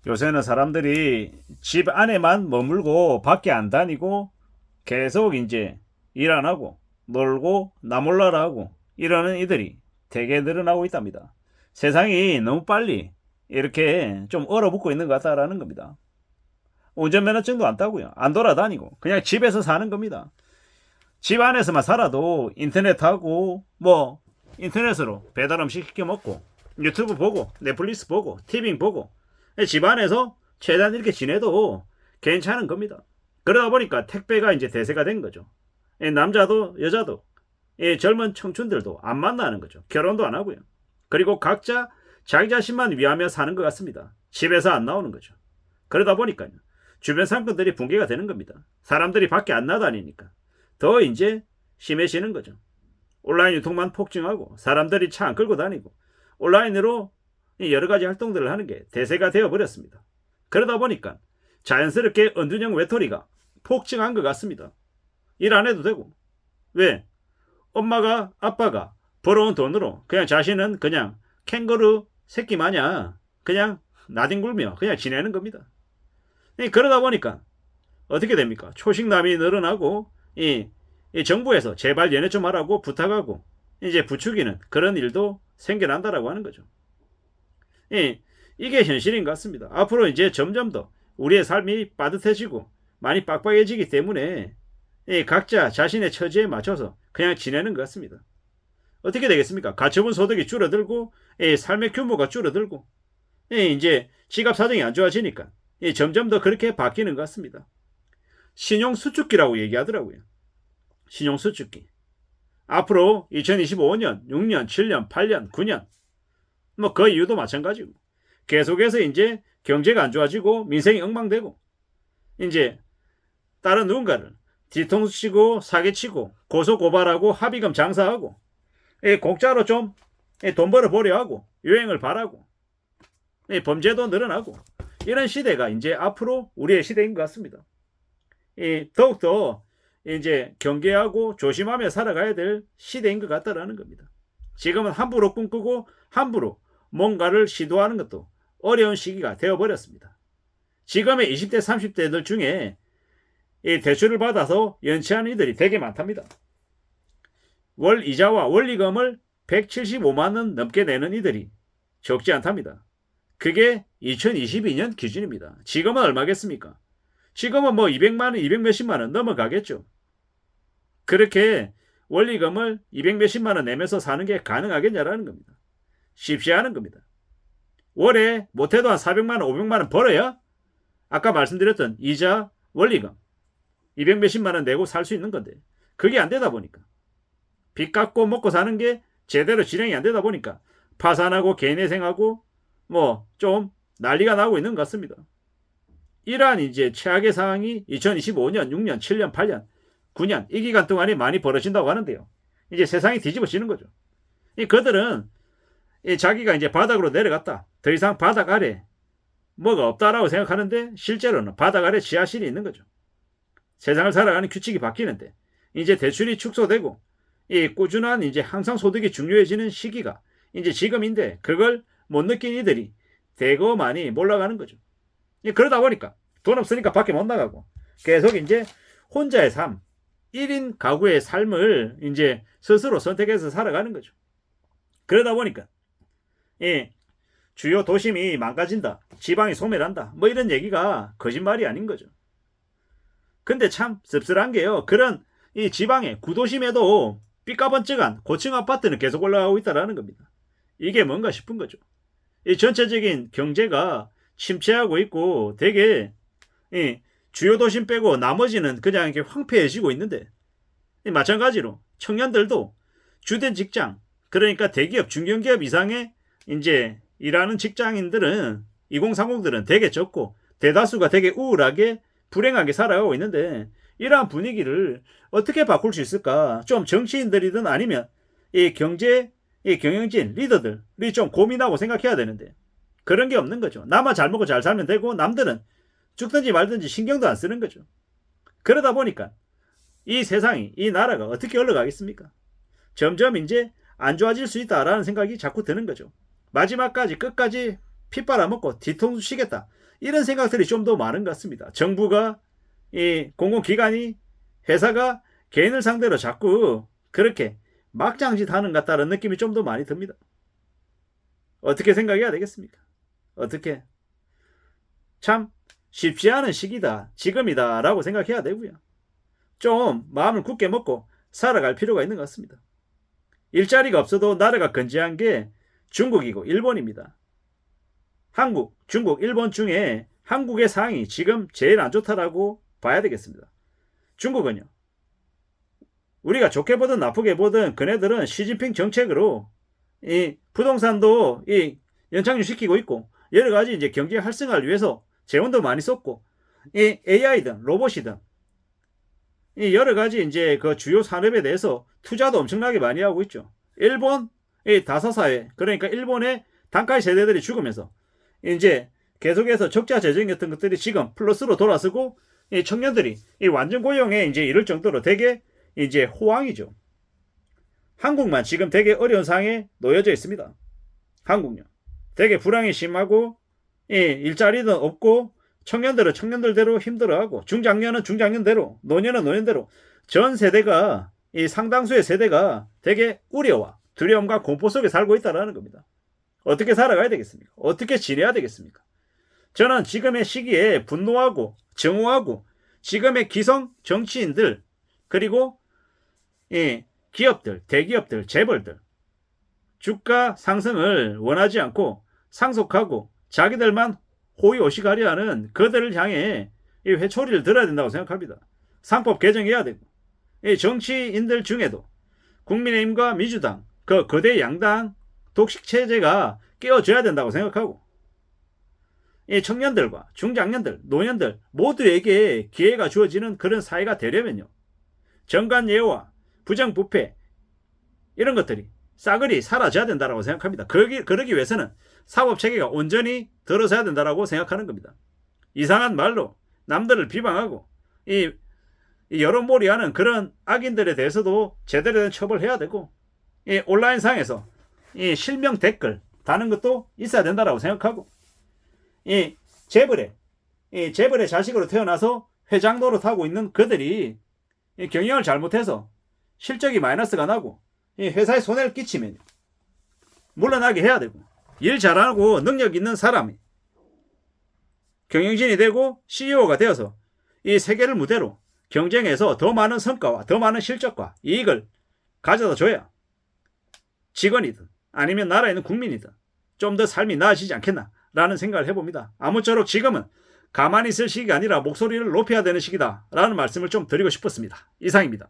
요새는 사람들이 집 안에만 머물고 밖에 안 다니고 계속 이제 일 안 하고 놀고 나몰라라 하고 이러는 이들이 되게 늘어나고 있답니다. 세상이 너무 빨리 이렇게 좀 얼어붙고 있는 것 같다라는 겁니다. 운전면허증도 안 따고요. 안 돌아다니고 그냥 집에서 사는 겁니다. 집 안에서만 살아도 인터넷하고 뭐 인터넷으로 배달 음식 시켜 먹고 유튜브 보고 넷플릭스 보고 티빙 보고 집 안에서 최대한 이렇게 지내도 괜찮은 겁니다. 그러다 보니까 택배가 이제 대세가 된 거죠. 남자도 여자도 젊은 청춘들도 안 만나는 거죠. 결혼도 안 하고요. 그리고 각자 자기 자신만 위하며 사는 것 같습니다. 집에서 안 나오는 거죠. 그러다 보니까 주변 상권들이 붕괴가 되는 겁니다. 사람들이 밖에 안 나다니니까 더 이제 심해지는 거죠. 온라인 유통만 폭증하고 사람들이 차 안 끌고 다니고 온라인으로 여러 가지 활동들을 하는 게 대세가 되어버렸습니다. 그러다 보니까 자연스럽게 은둔형 외톨이가 폭증한 것 같습니다. 일 안 해도 되고. 왜? 엄마가 아빠가 벌어온 돈으로 그냥 자신은 그냥 캥거루 새끼 마냥 그냥 나뒹굴며 그냥 지내는 겁니다. 그러다 보니까 어떻게 됩니까? 초식남이 늘어나고 이 정부에서 제발 얘네 좀 하라고 부탁하고 이제 부추기는 그런 일도 생겨난다라고 하는 거죠. 이게 현실인 것 같습니다. 앞으로 이제 점점 더 우리의 삶이 빠듯해지고 많이 빡빡해지기 때문에 각자 자신의 처지에 맞춰서 그냥 지내는 것 같습니다. 어떻게 되겠습니까? 가처분 소득이 줄어들고 삶의 규모가 줄어들고 이제 지갑 사정이 안 좋아지니까 점점 더 그렇게 바뀌는 것 같습니다. 신용수축기라고 얘기하더라고요. 신용수축기. 앞으로 2025년, 6년, 7년, 8년, 9년 뭐 그 이유도 마찬가지고 계속해서 이제 경제가 안 좋아지고 민생이 엉망되고 이제 다른 누군가를 뒤통수 치고 사기치고 고소고발하고 합의금 장사하고 공짜로 좀 돈 벌어보려 하고 유행을 바라고 범죄도 늘어나고 이런 시대가 이제 앞으로 우리의 시대인 것 같습니다. 더욱더 이제 경계하고 조심하며 살아가야 될 시대인 것 같다라는 겁니다. 지금은 함부로 꿈꾸고 함부로 뭔가를 시도하는 것도 어려운 시기가 되어버렸습니다. 지금의 20대 30대들 중에 대출을 받아서 연체하는 이들이 되게 많답니다. 월 이자와 원리금을 175만원 넘게 내는 이들이 적지 않답니다. 그게 2022년 기준입니다. 지금은 얼마겠습니까? 지금은 뭐 200만원, 200 몇십만원 넘어가겠죠. 그렇게 원리금을 200 몇십만원 내면서 사는 게 가능하겠냐라는 겁니다. 쉽지 않은 겁니다. 월에 못해도 한 400만원, 500만원 벌어야 아까 말씀드렸던 이자, 원리금 200 몇십만원 내고 살 수 있는 건데 그게 안 되다 보니까 빚 갚고 먹고 사는 게 제대로 진행이 안 되다 보니까 파산하고 개인회생하고 뭐 좀 난리가 나고 있는 것 같습니다. 이러한 이제 최악의 상황이 2025년, 6년, 7년, 8년, 9년 이 기간 동안에 많이 벌어진다고 하는데요. 이제 세상이 뒤집어지는 거죠. 그들은 자기가 이제 바닥으로 내려갔다. 더 이상 바닥 아래 뭐가 없다라고 생각하는데 실제로는 바닥 아래 지하실이 있는 거죠. 세상을 살아가는 규칙이 바뀌는데 이제 대출이 축소되고 이 꾸준한 이제 항상 소득이 중요해지는 시기가 이제 지금인데 그걸 못 느낀 이들이 대거 많이 몰라가는 거죠. 그러다 보니까 돈 없으니까 밖에 못 나가고 계속 이제 혼자의 삶, 1인 가구의 삶을 이제 스스로 선택해서 살아가는 거죠. 그러다 보니까 주요 도심이 망가진다, 지방이 소멸한다, 뭐 이런 얘기가 거짓말이 아닌 거죠. 근데 참 씁쓸한 게요. 그런 이 지방의 구도심에도 삐까번쩍한 고층 아파트는 계속 올라가고 있다는 겁니다. 이게 뭔가 싶은 거죠. 이 전체적인 경제가 침체하고 있고 되게 주요 도심 빼고 나머지는 그냥 이렇게 황폐해지고 있는데 마찬가지로 청년들도 주된 직장 그러니까 대기업 중견기업 이상의 이제 일하는 직장인들은 2030들은 되게 적고 대다수가 되게 우울하게 불행하게 살아가고 있는데 이러한 분위기를 어떻게 바꿀 수 있을까? 좀 정치인들이든 아니면 이 경제 이 경영진 리더들이 좀 고민하고 생각해야 되는데 그런 게 없는 거죠. 나만 잘 먹고 잘 살면 되고 남들은 죽든지 말든지 신경도 안 쓰는 거죠. 그러다 보니까 이 세상이 이 나라가 어떻게 흘러가겠습니까? 점점 이제 안 좋아질 수 있다라는 생각이 자꾸 드는 거죠. 마지막까지 끝까지 피 빨아먹고 뒤통수 치겠다. 이런 생각들이 좀 더 많은 것 같습니다. 정부가, 이 공공기관이, 회사가 개인을 상대로 자꾸 그렇게 막장짓 하는 것 같다는 느낌이 좀 더 많이 듭니다. 어떻게 생각해야 되겠습니까? 어떻게? 참 쉽지 않은 시기다, 지금이다 라고 생각해야 되고요. 좀 마음을 굳게 먹고 살아갈 필요가 있는 것 같습니다. 일자리가 없어도 나라가 건재한 게 중국이고 일본입니다. 한국, 중국, 일본 중에 한국의 상황이 지금 제일 안 좋다라고 봐야 되겠습니다. 중국은요, 우리가 좋게 보든 나쁘게 보든 그네들은 시진핑 정책으로 이 부동산도 이 연착륙시키고 있고 여러 가지 이제 경제 활성화를 위해서 재원도 많이 썼고 이 AI든 로봇이든 이 여러 가지 이제 그 주요 산업에 대해서 투자도 엄청나게 많이 하고 있죠. 일본 이 다사사회, 그러니까 일본의 단카이 세대들이 죽으면서 이제 계속해서 적자 재정 같은 것들이 지금 플러스로 돌아서고 이 청년들이 이 완전 고용에 이제 이를 정도로 되게 이제 호황이죠. 한국만 지금 되게 어려운 상황에 놓여져 있습니다. 한국요. 되게 불황이 심하고 일자리도 없고 청년들은 청년들대로 힘들어하고 중장년은 중장년대로 노년은 노년대로 전 세대가 이 상당수의 세대가 되게 우려와 두려움과 공포 속에 살고 있다는 겁니다. 어떻게 살아가야 되겠습니까? 어떻게 지내야 되겠습니까? 저는 지금의 시기에 분노하고 정오하고 지금의 기성 정치인들 그리고 기업들, 대기업들, 재벌들 주가 상승을 원하지 않고 상속하고 자기들만 호의호식하려 하는 그들을 향해 이 회초리를 들어야 된다고 생각합니다. 상법 개정해야 되고 이 정치인들 중에도 국민의힘과 민주당 그 거대 양당 독식체제가 깨어져야 된다고 생각하고 이 청년들과 중장년들, 노년들 모두에게 기회가 주어지는 그런 사회가 되려면요. 정관예우와 부정부패 이런 것들이 싸그리 사라져야 된다고 생각합니다. 그러기 위해서는 사법체계가 온전히 들어서야 된다고 생각하는 겁니다. 이상한 말로 남들을 비방하고 이 여론몰이하는 그런 악인들에 대해서도 제대로 된 처벌해야 되고 이 온라인상에서 이 실명 댓글 다는 것도 있어야 된다고 생각하고 이 재벌의 자식으로 태어나서 회장 노릇하고 있는 그들이 이 경영을 잘못해서 실적이 마이너스가 나고 이 회사에 손해를 끼치면 물러나게 해야 되고 일 잘하고 능력 있는 사람이 경영진이 되고 CEO가 되어서 이 세계를 무대로 경쟁해서 더 많은 성과와 더 많은 실적과 이익을 가져다 줘야 직원이든 아니면 나라에 있는 국민이든 좀 더 삶이 나아지지 않겠나 라는 생각을 해봅니다. 아무쪼록 지금은 가만히 있을 시기가 아니라 목소리를 높여야 되는 시기다 라는 말씀을 좀 드리고 싶었습니다. 이상입니다.